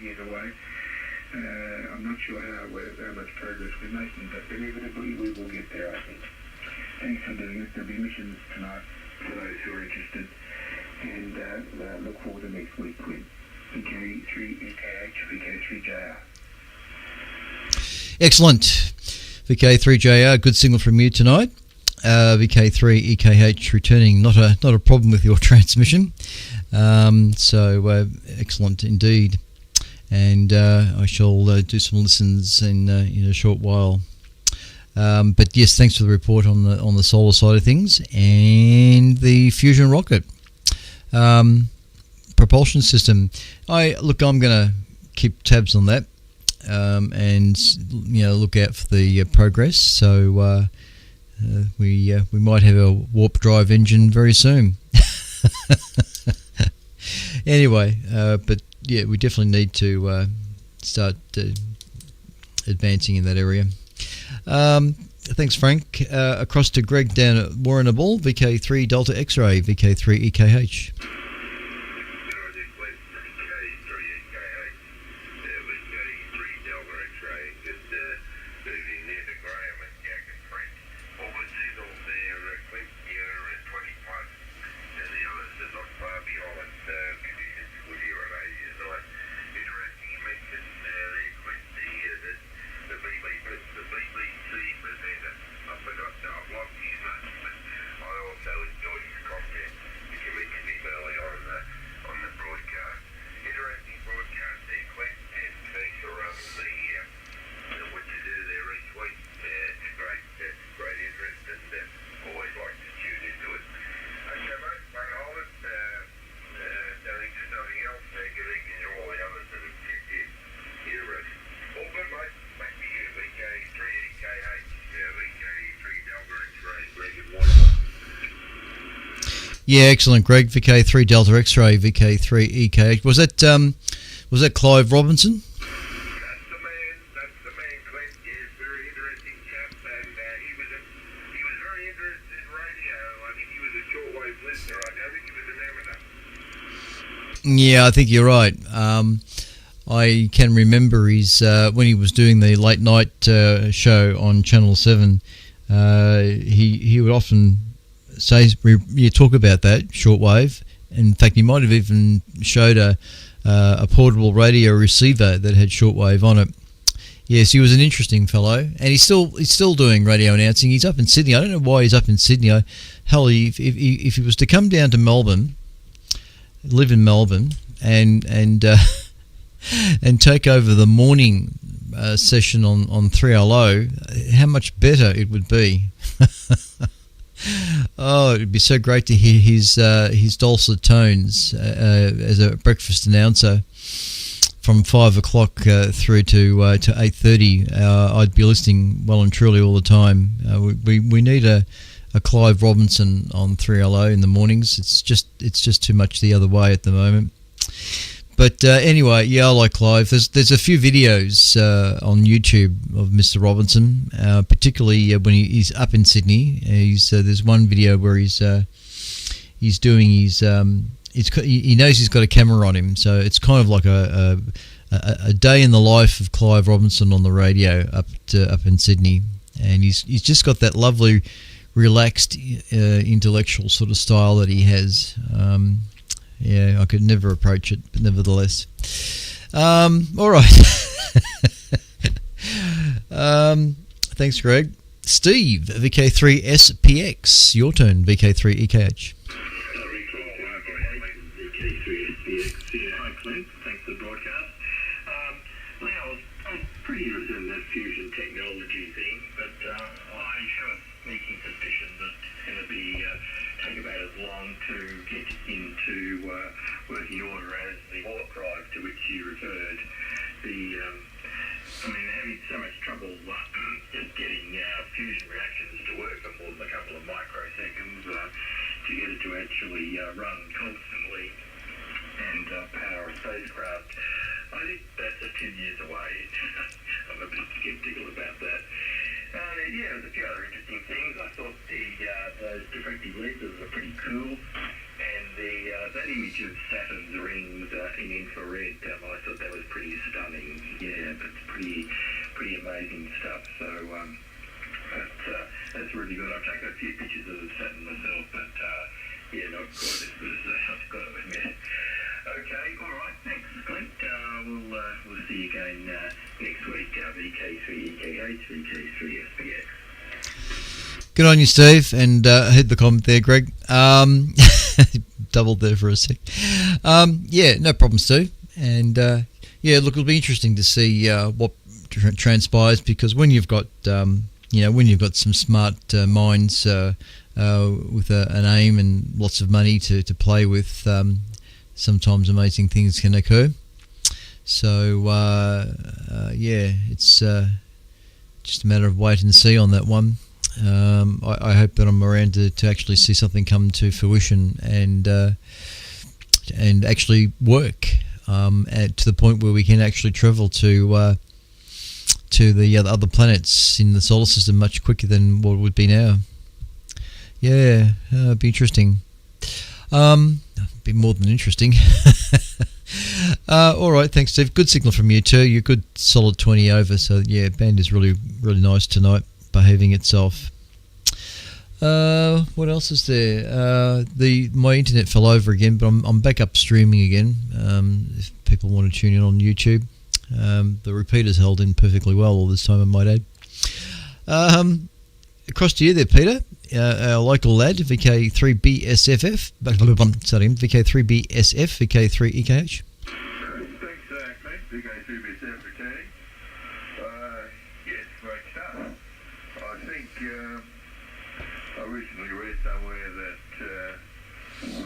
years away. I'm not sure how much progress we're making, but inevitably we will get there, I think. Thanks for doing it. There'll be missions tonight for those who are interested, and look forward to next week with VK3EKH, VK3JR. Excellent. VK3JR, good signal from you tonight. VK3EKH returning, not a problem with your transmission. So excellent indeed. And I shall do some listens in a short while. But yes, thanks for the report on the solar side of things and the fusion rocket propulsion system. I'm going to keep tabs on that and look out for the progress. So we might have a warp drive engine very soon. Anyway, but yeah, we definitely need to start advancing in that area. Thanks, Frank. Across to Greg down at Warrnambool, VK3 Delta X-Ray, VK3 EKH. Yeah, excellent, Greg. VK3 Delta X-Ray, VK3 EKH. Was that Clive Robinson? That's the man, Clint. Yes, very interesting chap, and he was very interested in radio. I think he was a shortwave listener. I don't think he was an amateur. Yeah, I think you're right. I can remember his when he was doing the late night show on Channel 7. He would often say, you talk about that shortwave. In fact, he might have even showed a portable radio receiver that had shortwave on it. Yes, he was an interesting fellow, and he's still doing radio announcing. He's up in Sydney. I don't know why he's up in Sydney. Hell, if he was to come down to Melbourne, live in Melbourne, and and take over the morning session on 3LO, how much better it would be. Oh, it'd be so great to hear his dulcet tones as a breakfast announcer from 5 o'clock through to 8:30. I'd be listening well and truly all the time. We need a Clive Robinson on 3LO in the mornings. It's just too much the other way at the moment. But anyway, yeah, I like Clive. There's a few videos on YouTube of Mr. Robinson, particularly when he's up in Sydney. There's one video where he's doing his he knows he's got a camera on him, so it's kind of like a day in the life of Clive Robinson on the radio up in Sydney, and he's just got that lovely, relaxed, intellectual sort of style that he has. Yeah, I could never approach it, but nevertheless. All right. Thanks, Greg. Steve, VK3SPX. Your turn, VK3EKH. Hi, Clint. Thanks for the broadcast. I was pretty interested in that fusion technology thing, but I have a sneaking suspicion that it's going to take about as long to get into working order as the warp drive to which you referred. Having so much trouble just getting fusion reactions to work for more than a couple of microseconds to get it to actually run constantly and power a spacecraft. I think that's a few years away. I'm a bit skeptical about that. There's a few other interesting things. I thought those diffractive lenses are pretty cool, and that image of Saturn's rings in infrared, I thought that was pretty pretty amazing stuff. So that's really good. I've taken a few pictures of Saturn myself, but yeah, not quite as good as I've got to admit. Okay, all right, thanks, Clint. We'll see you again next week. VK3EKH, VK3SPX. Good on you, Steve, and I heard the comment there, Greg. Doubled there for a sec. Yeah, no problem, Steve. And yeah, look, it'll be interesting to see what transpires, because when you've got when you've got some smart minds with an aim and lots of money to play with, sometimes amazing things can occur. So yeah, it's just a matter of wait and see on that one. I hope that I'm around to actually see something come to fruition and actually work to the point where we can actually travel to the other planets in the solar system much quicker than what it would be now. Yeah, it'd be interesting. Be more than interesting. All right, thanks, Steve. Good signal from you too. You're good, solid 20 over. So yeah, band is really nice tonight, behaving itself. What else is there? My internet fell over again, but I'm back up streaming again. If people want to tune in on YouTube, the repeater's held in perfectly well all this time, I might add. Across to you there, Peter. Our local lad, VK3BSFF, VK3BSF, VK3EKH. Thanks, Clint. VK3BSF returning. Yes, great stuff. I think I recently read somewhere that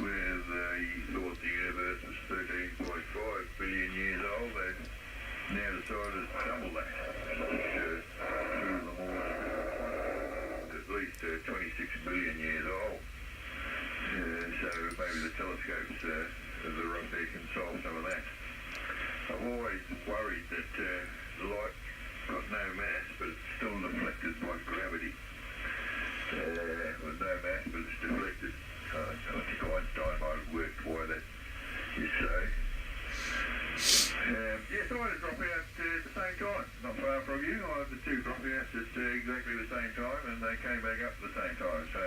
where they thought the universe was 13.5 billion years old, they've now decided to double that, which threw them all at least 26 billion years old. So maybe the telescopes that are up there can solve some of that. I've always worried that light got no mass, but it's still deflected by gravity. With no mass, but it's deflected. I think Einstein might have worked why that is so. Yes, I had to drop out at the same time, not far from you. I had the two drop outs at exactly the same time, and they came back up at the same time. So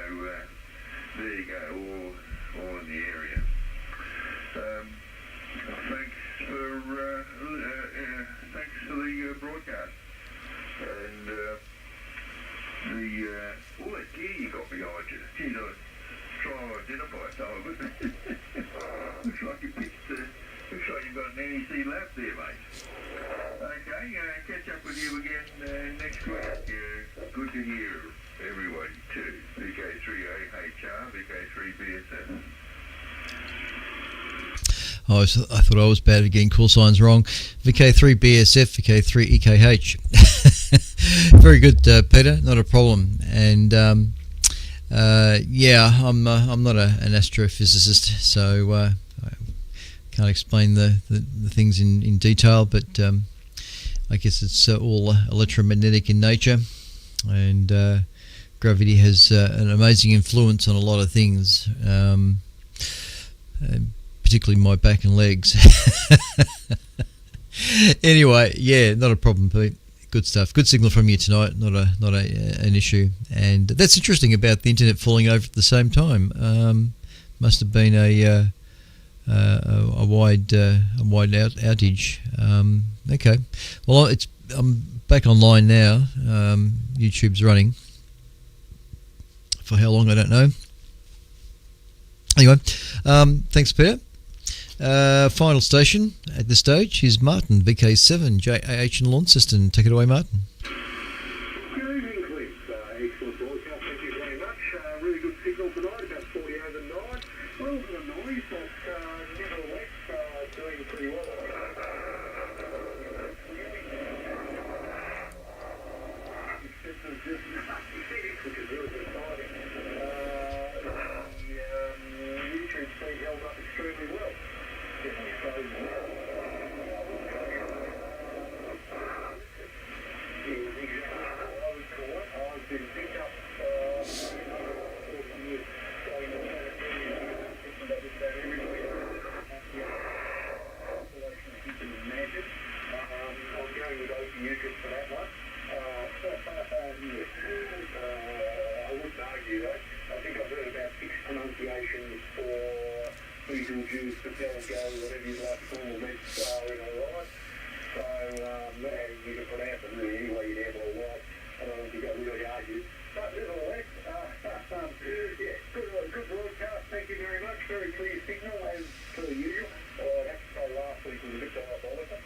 there you go, all in the area. Thanks for the broadcast. And all that gear you got behind you. Geez, I was trying to identify some of it. Looks like you picked, looks like you've got an NEC lab there, mate. Okay, catch up with you again next week. Good to hear everyone too. VK3AHR, VK3BSF. Oh, I thought I was bad at getting call signs wrong. VK3BSF, VK3EKH. Very good, Peter. Not a problem. And yeah, I'm not an astrophysicist, so I can't explain the things in detail. But I guess it's all electromagnetic in nature, and gravity has an amazing influence on a lot of things. Particularly my back and legs. Anyway, yeah, not a problem, Pete. Good stuff. Good signal from you tonight. Not an issue. And that's interesting about the internet falling over at the same time. Must have been a wide outage. Okay. Well, I'm back online now. YouTube's running. For how long, I don't know. Anyway, thanks, Peter. Final station at this stage is Martin, VK7, JAH in Launceston. Take it away, Martin. Good evening, Cliff. Excellent broadcast. Thank you very much. Really good signal tonight, about 40 over 9. A little bit of noise, but nevertheless, doing pretty well. Which is really exciting. YouTube feed held up extremely well. Definitely frozen. YouTube for that one. I wouldn't argue that. I think I've heard about 6 pronunciations for Beetlejuice, Patelgo, whatever you'd like to call them, Red Star in a ride. So, and you can pronounce it really any way you damn well like. I don't think I really argue. But nevertheless, yeah, good broadcast. Thank you very much. Very clear signal as per usual. I'd have to say last week was a bit diabolical.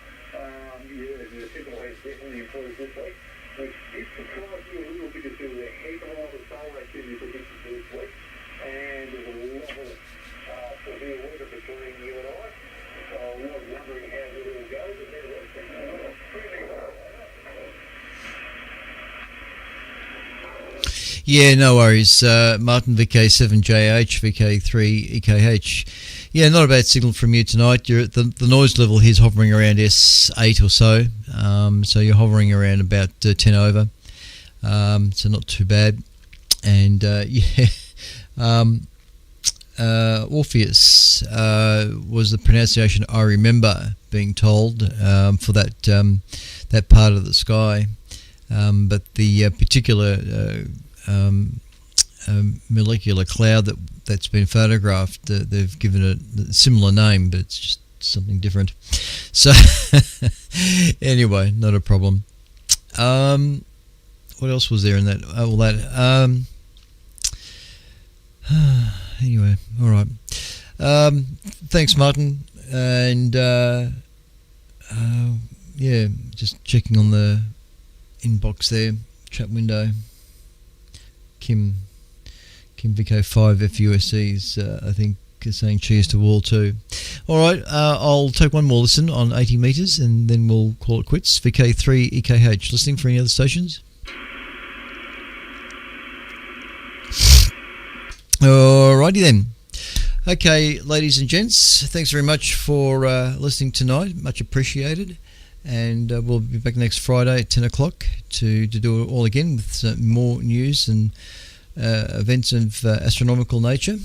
Yeah, the signal has definitely improved this week. Which did surprise me a little bit because there was a heck of a lot of solar activity predicted for this week. And there's a lot of severe weather between you and I. So I was wondering how it all goes. And then it was pretty well. Yeah, no worries. Martin VK7JH, VK3EKH. Yeah, not a bad signal from you tonight. The noise level here is hovering around S8 or so. So you're hovering around about 10 over. So not too bad. And Orpheus was the pronunciation I remember being told for that part of the sky. But the particular molecular cloud that's been photographed, they've given it a similar name, but it's just something different. So anyway, not a problem. What else was there in that? All that. Anyway, all right. Thanks, Martin. And yeah, just checking on the inbox there, chat window. Kim VK5 FUSC's I think is saying cheers to all too. All right, I'll take one more listen on 80 metres and then we'll call it quits. VK3 EKH. Listening for any other stations? Alrighty then. Okay, ladies and gents, thanks very much for listening tonight. Much appreciated. And we'll be back next Friday at 10 o'clock to do it all again with more news and events of astronomical nature.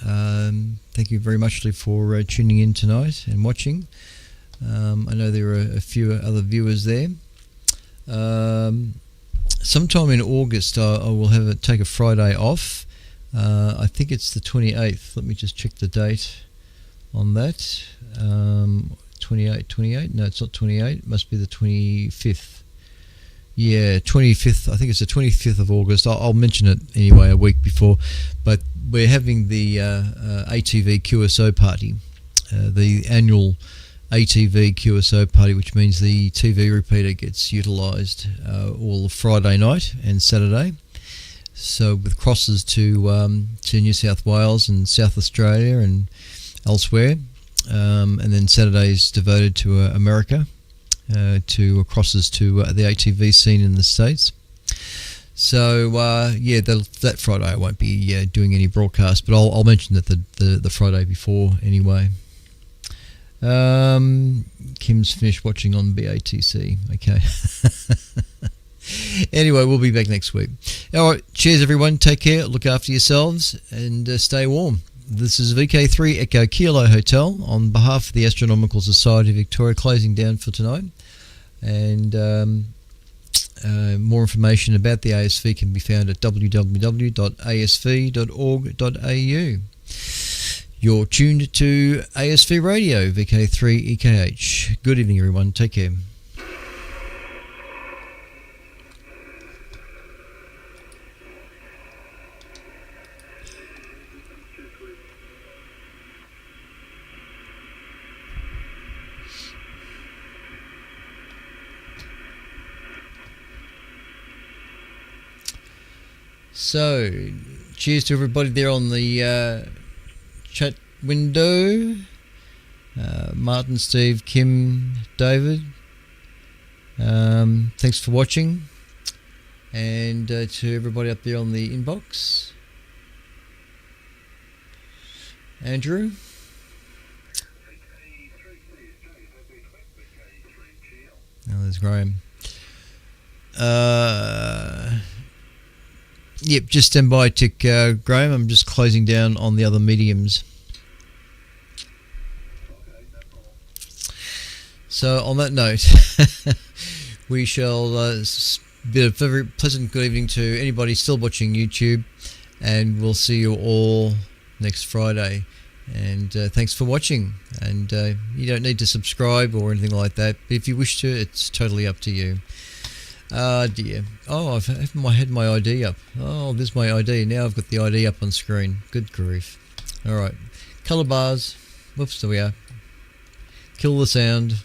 Thank you very much for tuning in tonight and watching. I know there are a few other viewers there. Sometime in August I will take a Friday off. I think it's the 28th. Let me just check the date on that. 28, no, it's not 28, it must be the 25th. Yeah, 25th, I think it's the 25th of August. I'll mention it anyway a week before, but we're having the ATV QSO party, the annual ATV QSO party, which means the TV repeater gets utilised all Friday night and Saturday. So with crosses to New South Wales and South Australia and elsewhere. And then Saturdays devoted to America, to crosses to the ATV scene in the States. So yeah, that Friday I won't be doing any broadcast, but I'll mention that the Friday before anyway. Kim's finished watching on BATC. Okay. Anyway, we'll be back next week. All right, cheers everyone. Take care. Look after yourselves and stay warm. This is VK3 Echo Kilo Hotel on behalf of the Astronomical Society of Victoria, closing down for tonight. And more information about the ASV can be found at www.asv.org.au. You're tuned to ASV Radio, VK3 EKH. Good evening, everyone. Take care. So, cheers to everybody there on the chat window. Martin, Steve, Kim, David. Thanks for watching. And to everybody up there on the inbox. Andrew. Oh, there's Graham. Yep, just stand by, tick, Graham. I'm just closing down on the other mediums. So on that note, We shall bid a very pleasant good evening to anybody still watching YouTube, and we'll see you all next Friday. And thanks for watching. And you don't need to subscribe or anything like that, but if you wish to, it's totally up to you. Dear. Oh, I've had my ID up. Oh, there's my ID. Now I've got the ID up on screen. Good grief. All right. Color bars. Whoops, there we are. Kill the sound.